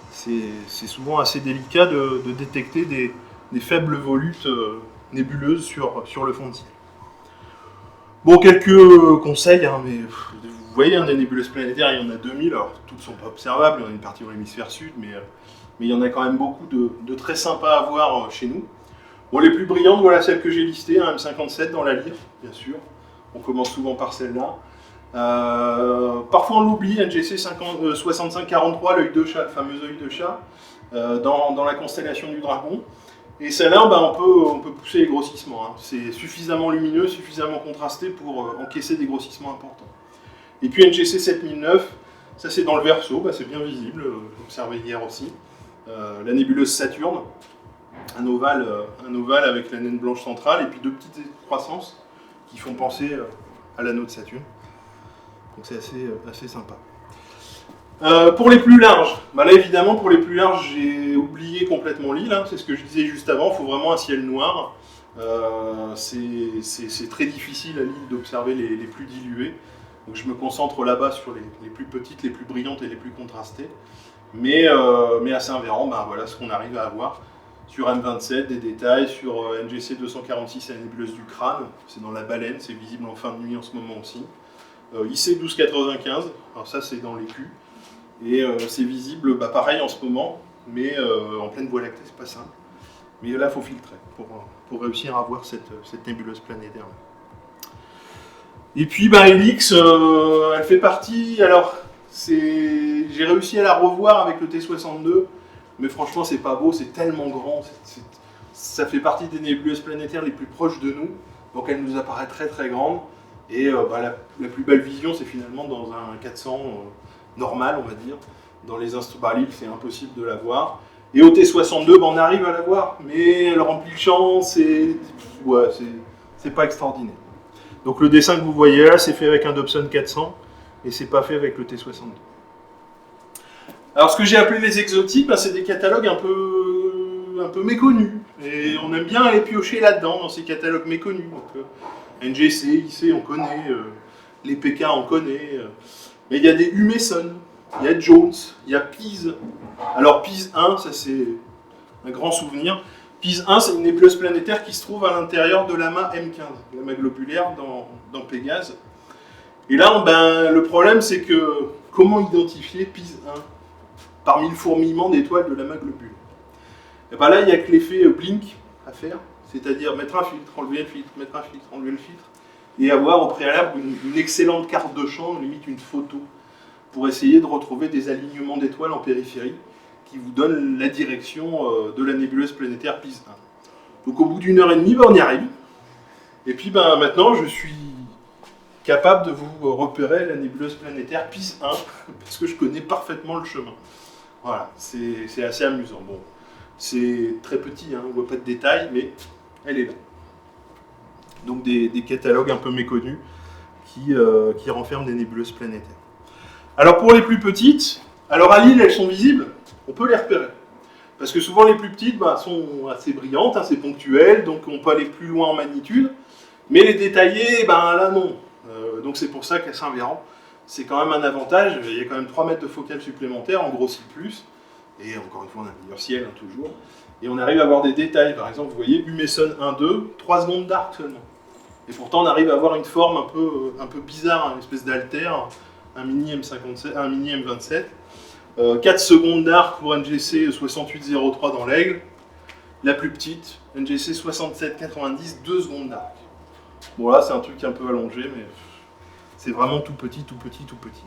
c'est souvent assez délicat de détecter des faibles volutes nébuleuses sur le fond de ciel. Bon, quelques conseils, hein, mais vous voyez, hein, des nébuleuses planétaires, il y en a 2000, alors toutes ne sont pas observables, il y en a une partie dans l'hémisphère sud, mais il y en a quand même beaucoup de très sympas à voir chez nous. Bon, les plus brillantes, voilà celles que j'ai listées, un M57 dans la lyre, bien sûr, on commence souvent par celle-là. Parfois on l'oublie, NGC 6543, l'œil de chat, le fameux œil de chat, dans la constellation du Dragon. Et celle-là, on peut pousser les grossissements. Hein. C'est suffisamment lumineux, suffisamment contrasté pour encaisser des grossissements importants. Et puis NGC 7009, ça c'est dans le Verseau, c'est bien visible, observé hier aussi. La nébuleuse Saturne, un ovale avec la naine blanche centrale, et puis deux petites excroissances qui font penser à l'anneau de Saturne. Donc c'est assez sympa. Pour les plus larges, bah là évidemment pour les plus larges j'ai oublié complètement l'île, hein, c'est ce que je disais juste avant, il faut vraiment un ciel noir. C'est très difficile à l'île d'observer les plus dilués, donc je me concentre là-bas sur les plus petites, les plus brillantes et les plus contrastées. Mais à Saint-Véran, bah, voilà ce qu'on arrive à avoir. Sur M27, des détails, sur NGC 246 à la nébuleuse du Crâne, c'est dans la Baleine, c'est visible en fin de nuit en ce moment aussi. IC 1295, alors ça c'est dans l'écu. Et c'est visible, bah, pareil en ce moment, mais en pleine Voie lactée, c'est pas simple. Mais là, il faut filtrer pour réussir à voir cette nébuleuse planétaire. Et puis, bah, Helix, elle fait partie. Alors, j'ai réussi à la revoir avec le T62, mais franchement, c'est pas beau, c'est tellement grand. Ça fait partie des nébuleuses planétaires les plus proches de nous, donc elle nous apparaît très très grande. Et bah, la plus belle vision, c'est finalement dans un 400. Normal, on va dire. Dans les instruments, l'île, c'est impossible de la voir. Et au T62, bah, on arrive à la voir, mais elle remplit le champ, c'est pas extraordinaire. Donc le dessin que vous voyez là, c'est fait avec un Dobson 400, et c'est pas fait avec le T62. Alors ce que j'ai appelé les exotiques, bah, c'est des catalogues un peu méconnus. Et on aime bien aller piocher là-dedans, dans ces catalogues méconnus. Donc NGC, IC, on connaît, les PK, on connaît. Mais il y a des Humason, il y a Jones, il y a Pise. Alors Pise 1, ça c'est un grand souvenir. Pise 1, c'est une nébuleuse planétaire qui se trouve à l'intérieur de l'amas M15, l'amas globulaire dans Pégase. Et là, ben, le problème c'est que comment identifier Pise 1 parmi le fourmillement d'étoiles de l'amas globulaire? Et ben là, il n'y a que l'effet blink à faire, c'est-à-dire mettre un filtre, enlever le filtre, mettre un filtre, enlever le filtre. Et avoir au préalable une excellente carte de champ, limite une photo, pour essayer de retrouver des alignements d'étoiles en périphérie qui vous donnent la direction de la nébuleuse planétaire Pise 1. Donc au bout d'une heure et demie, ben, on y arrive. Et puis ben, maintenant, je suis capable de vous repérer la nébuleuse planétaire Pise 1, parce que je connais parfaitement le chemin. Voilà, c'est assez amusant. Bon, c'est très petit, hein, on ne voit pas de détails, mais elle est là. Donc des catalogues un peu méconnus qui renferment des nébuleuses planétaires. Alors pour les plus petites, alors à l'île elles sont visibles, on peut les repérer. Parce que souvent les plus petites bah, sont assez brillantes, hein, c'est ponctuel, donc on peut aller plus loin en magnitude. Mais les détaillées, ben là non. Donc c'est pour ça qu'à Saint-Véran, c'est quand même un avantage. Il y a quand même 3 mètres de focale supplémentaire, en grossit plus. Et encore une fois, on a un meilleur ciel, hein, toujours. Et on arrive à avoir des détails. Par exemple, vous voyez, Humason 1-2, 3 secondes d'arc seulement. Et pourtant, on arrive à avoir une forme un peu bizarre, une espèce d'altère, un mini M57, un mini M27. 4 secondes d'arc pour NGC 6803 dans l'Aigle. La plus petite, NGC 6790, 2 secondes d'arc. Bon là, c'est un truc un peu allongé, mais c'est vraiment tout petit, tout petit, tout petit.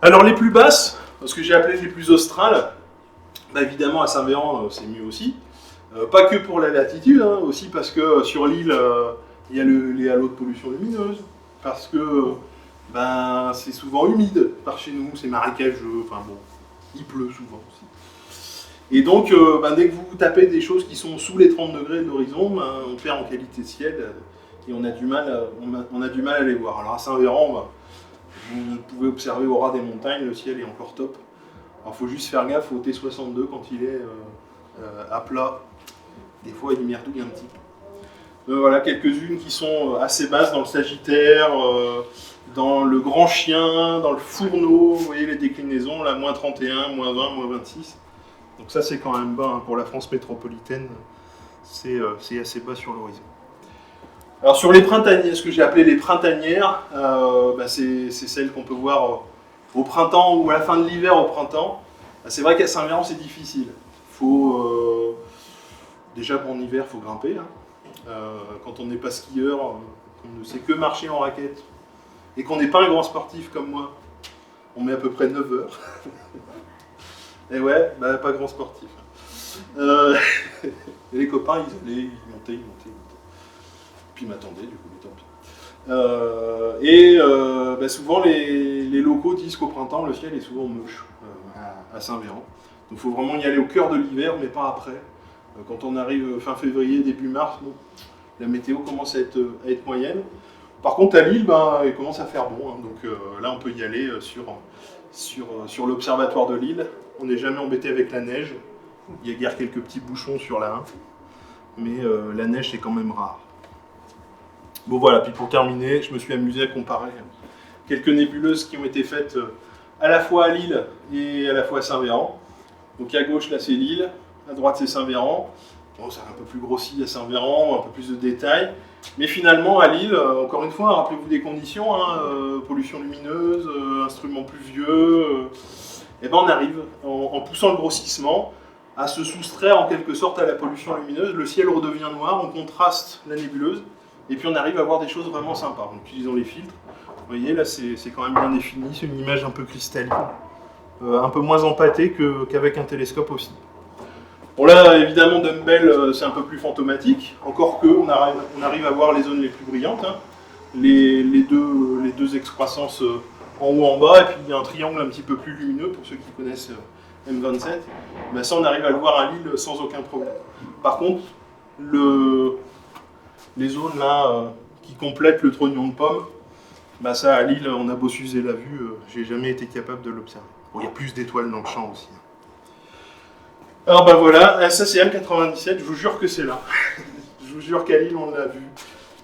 Alors les plus basses, ce que j'ai appelé les plus australes, bah, évidemment à Saint-Véran, c'est mieux aussi. Pas que pour la latitude, hein, aussi parce que sur l'île, il y a les halos de pollution lumineuse, parce que ben, c'est souvent humide par chez nous, c'est marécageux, enfin bon, il pleut souvent aussi. Et donc, ben, dès que vous tapez des choses qui sont sous les 30 degrés de l'horizon, ben, on perd en qualité de ciel et on a du mal à les voir. Alors à Saint-Véran, ben, vous pouvez observer au ras des montagnes, le ciel est encore top. Alors il faut juste faire gaffe au T62 quand il est à plat. Des fois, il merdouille un petit peu. Voilà, quelques-unes qui sont assez basses dans le Sagittaire, dans le Grand Chien, dans le Fourneau. Vous voyez les déclinaisons, là, moins 31, moins 20, moins 26. Donc ça, c'est quand même bas, hein, pour la France métropolitaine. C'est assez bas sur l'horizon. Alors sur les printanières, ce que j'ai appelé les printanières, bah, c'est celles qu'on peut voir au printemps ou à la fin de l'hiver au printemps. Bah, c'est vrai qu'à Saint-Véran, c'est difficile. Déjà pour l'hiver, il faut grimper. Hein. Quand on n'est pas skieur, qu'on ne sait que marcher en raquette, et qu'on n'est pas un grand sportif comme moi, on met à peu près 9 heures. Et ouais, bah, pas grand sportif. Et les copains, ils montaient. Puis ils m'attendaient, du coup, mais tant pis. Bah, souvent, les locaux disent qu'au printemps, le ciel est souvent moche à Saint-Véran. Donc il faut vraiment y aller au cœur de l'hiver, mais pas après. Quand on arrive fin février, début mars, bon, la météo commence à être moyenne. Par contre, à Lille, il commence à faire bon, hein, donc là, on peut y aller sur l'observatoire de Lille. On n'est jamais embêté avec la neige. Il y a guère quelques petits bouchons sur la 1, mais la neige, c'est quand même rare. Bon, voilà, puis pour terminer, je me suis amusé à comparer quelques nébuleuses qui ont été faites à la fois à Lille et à la fois à Saint-Véran. Donc à gauche, là, c'est Lille, à droite, c'est Saint-Véran. Bon, c'est un peu plus grossi à Saint-Véran, un peu plus de détails. Mais finalement, à Lille, encore une fois, rappelez-vous des conditions, hein, pollution lumineuse, instruments pluvieux, et on arrive, en poussant le grossissement, à se soustraire en quelque sorte à la pollution lumineuse. Le ciel redevient noir, on contraste la nébuleuse, et puis on arrive à voir des choses vraiment sympas en utilisant les filtres. Vous voyez, là, c'est quand même bien défini, c'est une image un peu cristalline, un peu moins empâtée qu'avec un télescope aussi. Bon là, évidemment, Dumbbell, c'est un peu plus fantomatique, encore qu'on arrive à voir les zones les plus brillantes, hein. Les deux excroissances en haut en bas, et puis il y a un triangle un petit peu plus lumineux, pour ceux qui connaissent M27. Ben ça, on arrive à le voir à Lille sans aucun problème. Par contre, les zones là qui complètent le trognon de pomme, ben ça, à Lille, on a beau s'user la vue, j'ai jamais été capable de l'observer. Bon, il y a plus d'étoiles dans le champ aussi. Alors ben voilà, ça c'est M97, je vous jure que c'est là. Je vous jure qu'à Lille on l'a vu,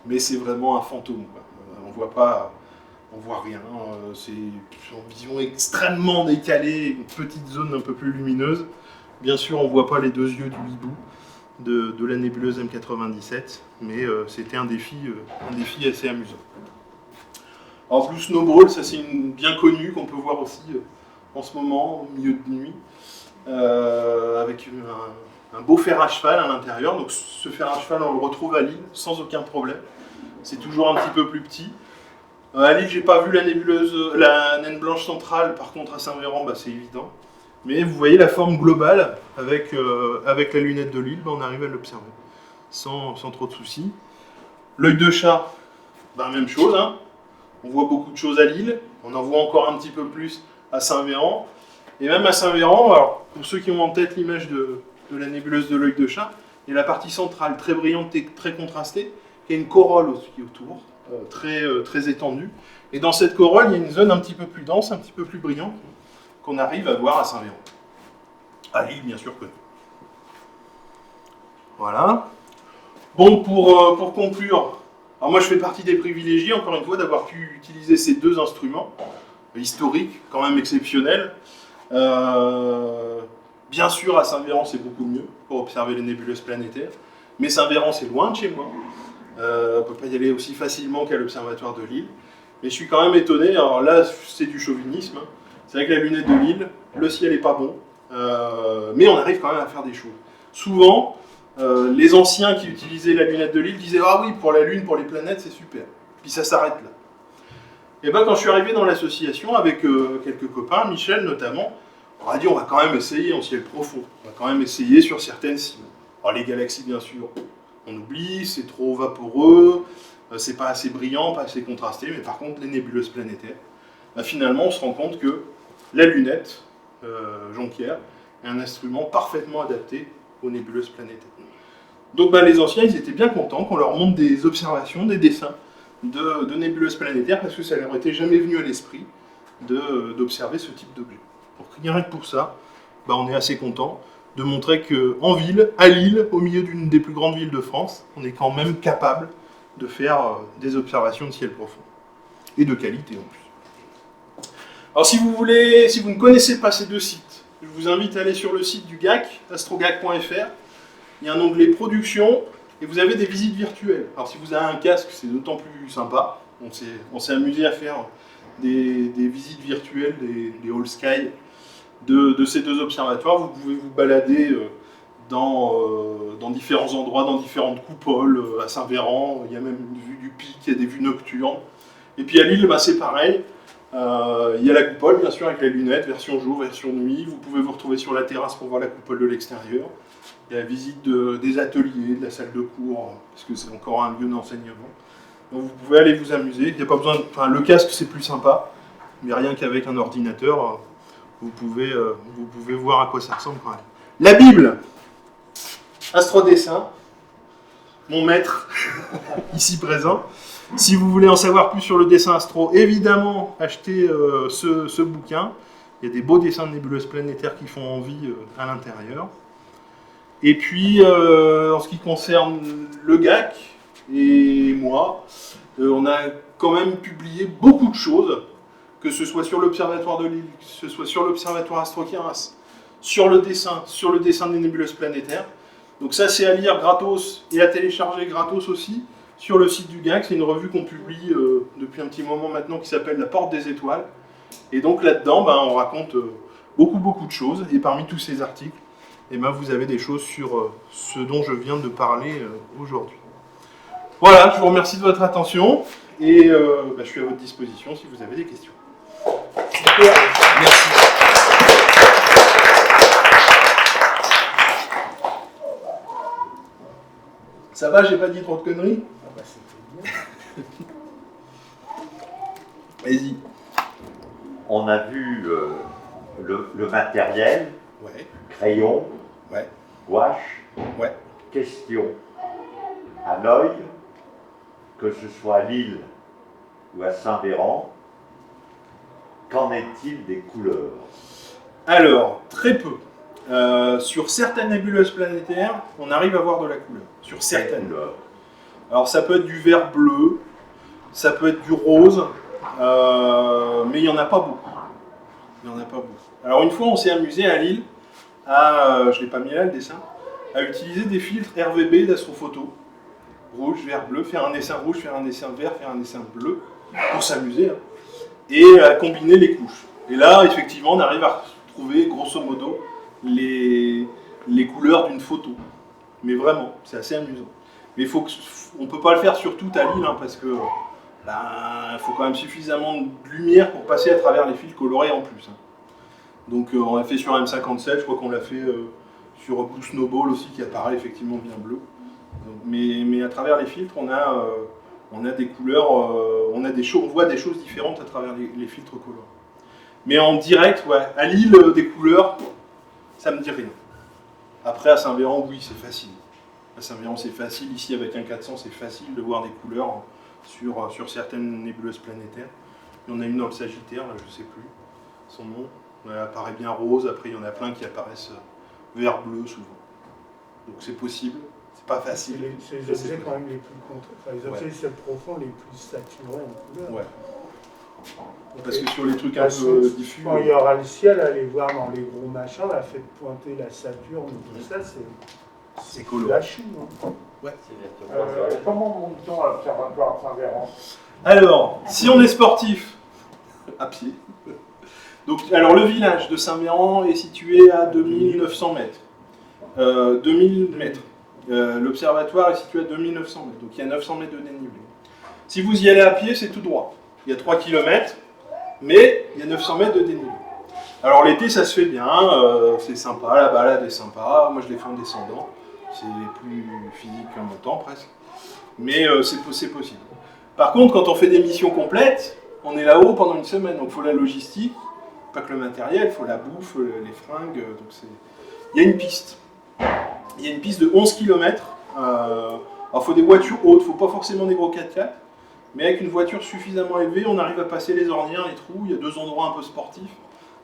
mais c'est vraiment un fantôme, quoi. On voit pas, on voit rien, c'est une vision extrêmement décalée, une petite zone un peu plus lumineuse. Bien sûr on voit pas les deux yeux du hibou de la nébuleuse M97, mais c'était un défi assez amusant. Alors Blue Snowball, ça c'est une bien connue qu'on peut voir aussi en ce moment, au milieu de nuit. Avec un beau fer à cheval à l'intérieur. Donc ce fer à cheval, on le retrouve à Lille sans aucun problème. C'est toujours un petit peu plus petit. À Lille, j'ai pas vu la nébuleuse, la naine blanche centrale. Par contre, à Saint-Véran, c'est évident. Mais vous voyez la forme globale avec la lunette de Lille, on arrive à l'observer sans trop de soucis. L'œil de chat, même chose, hein. On voit beaucoup de choses à Lille. On en voit encore un petit peu plus à Saint-Véran. Et même à Saint-Véran, alors pour ceux qui ont en tête l'image de la nébuleuse de l'œil de chat, il y a la partie centrale très brillante et très contrastée, qui a une corolle aussi autour, très étendue. Et dans cette corolle, il y a une zone un petit peu plus dense, un petit peu plus brillante, qu'on arrive à voir à Saint-Véran. À Lille, bien sûr que non. Voilà. Bon, pour conclure, alors moi je fais partie des privilégiés, encore une fois, d'avoir pu utiliser ces deux instruments, historiques, quand même exceptionnels. Bien sûr, à Saint-Véran, c'est beaucoup mieux pour observer les nébuleuses planétaires, mais Saint-Véran, c'est loin de chez moi. On ne peut pas y aller aussi facilement qu'à l'observatoire de Lille. Mais je suis quand même étonné, alors là, c'est du chauvinisme. C'est avec la lunette de Lille, le ciel n'est pas bon, mais on arrive quand même à faire des choses. Souvent, les anciens qui utilisaient la lunette de Lille disaient « Ah oui, pour la Lune, pour les planètes, c'est super ». Puis ça s'arrête là. Et quand je suis arrivé dans l'association avec quelques copains, Michel notamment, on a dit on va quand même essayer en ciel profond. On va quand même essayer sur certaines cibles. Alors les galaxies, bien sûr, on oublie, c'est trop vaporeux, c'est pas assez brillant, pas assez contrasté, mais par contre les nébuleuses planétaires, finalement on se rend compte que la lunette Jonquière est un instrument parfaitement adapté aux nébuleuses planétaires. Donc les anciens, ils étaient bien contents qu'on leur montre des observations, des dessins de nébuleuses planétaires, parce que ça leur était jamais venu à l'esprit d'observer ce type d'objet. Donc rien que pour ça, on est assez content de montrer qu'en ville, à Lille, au milieu d'une des plus grandes villes de France, on est quand même capable de faire des observations de ciel profond. Et de qualité en plus. Alors si vous ne connaissez pas ces deux sites, je vous invite à aller sur le site du GAC, astrogag.fr. Il y a un onglet production, et vous avez des visites virtuelles. Alors si vous avez un casque, c'est d'autant plus sympa. On s'est amusé à faire des visites virtuelles, des All Sky de ces deux observatoires. Vous pouvez vous balader dans différents endroits, dans différentes coupoles. À Saint-Véran, il y a même une vue du pic, il y a des vues nocturnes. Et puis à Lille, c'est pareil. Il y a la coupole, bien sûr, avec les lunettes, version jour, version nuit. Vous pouvez vous retrouver sur la terrasse pour voir la coupole de l'extérieur. Il y a la visite des ateliers, de la salle de cours, parce que c'est encore un lieu d'enseignement. Donc vous pouvez aller vous amuser. Il n'y a pas besoin le casque, c'est plus sympa, mais rien qu'avec un ordinateur, vous pouvez voir à quoi ça ressemble quand même. La Bible, astrodessin. mon maître, ici présent. Si vous voulez en savoir plus sur le dessin astro, évidemment, achetez ce bouquin. Il y a des beaux dessins de nébuleuses planétaires qui font envie à l'intérieur. Et puis, en ce qui concerne le GAC et moi, on a quand même publié beaucoup de choses, que ce soit sur l'Observatoire de Lille, que ce soit sur l'Observatoire Astro-Queyras, sur le dessin des nébuleuses planétaires. Donc ça, c'est à lire gratos et à télécharger gratos aussi sur le site du GAC. C'est une revue qu'on publie depuis un petit moment maintenant qui s'appelle La Porte des Étoiles. Et donc là-dedans, on raconte beaucoup de choses. Et parmi tous ces articles, vous avez des choses sur ce dont je viens de parler aujourd'hui. Voilà, je vous remercie de votre attention. Et je suis à votre disposition si vous avez des questions. Merci. Ça va, j'ai pas dit trop de conneries? C'était bien. Vas-y. On a vu le matériel, ouais. Crayon, ouais. gouache, ouais. Question à l'œil, que ce soit à Lille ou à Saint-Véran, qu'en est-il des couleurs? Alors, très peu. Sur certaines nébuleuses planétaires, on arrive à voir de la couleur. Sur certaines. Alors ça peut être du vert bleu, ça peut être du rose, mais il n'y en a pas beaucoup. Alors une fois, on s'est amusé à Lille, je ne l'ai pas mis là le dessin, à utiliser des filtres RVB d'astrophoto. Rouge, vert, bleu, faire un dessin rouge, faire un dessin vert, faire un dessin bleu, pour s'amuser, et à combiner les couches. Et là, effectivement, on arrive à trouver, grosso modo, les couleurs d'une photo. Mais vraiment, c'est assez amusant. Mais on ne peut pas le faire sur tout à Lille, parce que faut quand même suffisamment de lumière pour passer à travers les fils colorés en plus. Donc on l'a fait sur M57, je crois qu'on l'a fait sur Blue Snowball aussi, qui apparaît effectivement bien bleu. Mais à travers les filtres, on a des couleurs, on voit des choses différentes à travers les filtres colorés. Mais en direct, à Lille, des couleurs, ça me dit rien. Après, à Saint-Véran, oui, c'est facile. À Saint-Véran, c'est facile. Ici, avec un 400, c'est facile de voir des couleurs sur certaines nébuleuses planétaires. Il y en a une dans le Sagittaire, là, je ne sais plus son nom. Elle apparaît bien rose. Après, il y en a plein qui apparaissent vert-bleu, souvent. Donc, c'est possible. C'est pas facile. C'est les objets quand même les plus les objets ciel profond les plus saturés en couleur. Ouais. Parce que sur les trucs un peu diffus... Quand il y aura le ciel, allez voir dans les gros machins, la fête pointer la Saturne, tout ça, c'est coloré. La chou. Ouais. Comment monte-t-on à l'Observatoire Saint-Véran? Alors, si on est sportif, à pied. Donc, alors, le village de Saint-Véran est situé à 2900 mètres. 2000 mètres. L'observatoire est situé à 2900 mètres, donc il y a 900 mètres de dénivelé. Si vous y allez à pied, c'est tout droit. Il y a 3 km, mais il y a 900 mètres de dénivelé. Alors l'été, ça se fait bien, c'est sympa, la balade est sympa. Moi, je l'ai fait en descendant. C'est plus physique qu'un montant, presque. Mais c'est possible. Par contre, quand on fait des missions complètes, on est là-haut pendant une semaine. Donc il faut la logistique, pas que le matériel, il faut la bouffe, les fringues. Donc il y a une piste. Il y a une piste de 11 km. Alors il faut des voitures hautes, il ne faut pas forcément des gros 4x4. Mais avec une voiture suffisamment élevée, on arrive à passer les ornières, les trous. Il y a 2 endroits un peu sportifs,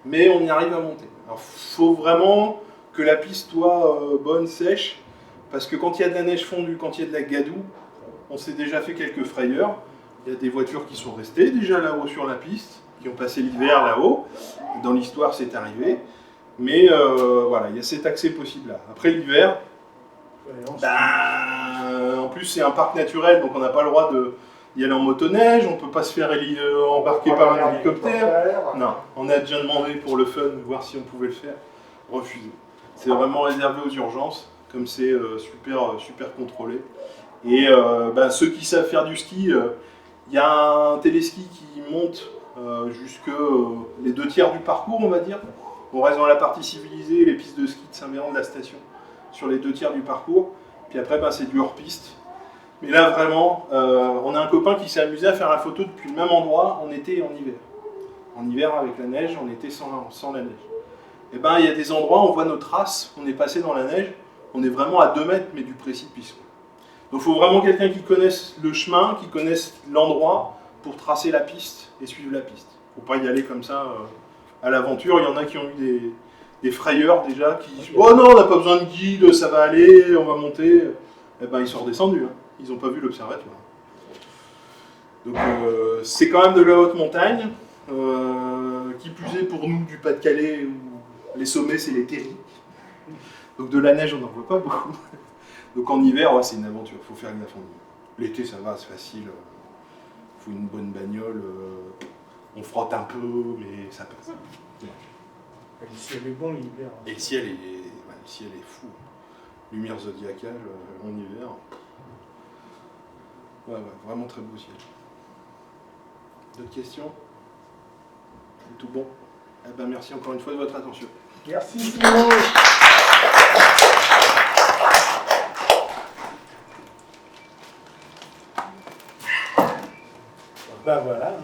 mais on y arrive à monter. Alors il faut vraiment que la piste soit bonne, sèche, parce que quand il y a de la neige fondue, quand il y a de la gadoue, on s'est déjà fait quelques frayeurs. Il y a des voitures qui sont restées déjà là-haut sur la piste, qui ont passé l'hiver là-haut. Dans l'histoire, c'est arrivé. Mais voilà, il y a cet accès possible-là. Après l'hiver, en plus c'est un parc naturel, donc on n'a pas le droit d'y aller en motoneige, on ne peut pas se faire embarquer par un hélicoptère. Non, on a déjà demandé pour le fun, voir si on pouvait le faire. Refusé. C'est vraiment réservé aux urgences, comme c'est super contrôlé. Et ceux qui savent faire du ski, il y a un téléski qui monte jusque les 2/3 du parcours, on va dire. On reste dans la partie civilisée, les pistes de ski de Saint-Véran de la station, sur les 2/3 du parcours. Puis après, c'est du hors-piste. Mais là, vraiment, on a un copain qui s'est amusé à faire la photo depuis le même endroit en été et en hiver. En hiver avec la neige, en été sans la neige. Et il y a des endroits, on voit nos traces, on est passé dans la neige, on est vraiment à 2 mètres, mais du précipice. Donc il faut vraiment quelqu'un qui connaisse le chemin, qui connaisse l'endroit pour tracer la piste et suivre la piste. Il ne faut pas y aller comme ça à l'aventure. Il y en a qui ont eu des frayeurs déjà, qui disent « Oh non, on n'a pas besoin de guide, ça va aller, on va monter ». Eh ben ils sont redescendus, hein. Ils n'ont pas vu l'observatoire. Donc c'est quand même de la haute montagne, qui plus est pour nous du Pas-de-Calais, où les sommets c'est les terris. Donc de la neige on n'en voit pas beaucoup. Donc en hiver, ouais, c'est une aventure, il faut faire gaffe en hiver. L'été ça va, c'est facile, il faut une bonne bagnole, on frotte un peu, mais ça passe. Ouais. Le ciel est bon l'hiver. Et le ciel est fou. Lumière zodiacale en hiver. Ouais, vraiment très beau ciel. D'autres questions? C'est tout bon? Eh ben, merci encore une fois de votre attention. Merci Simon. Ben voilà.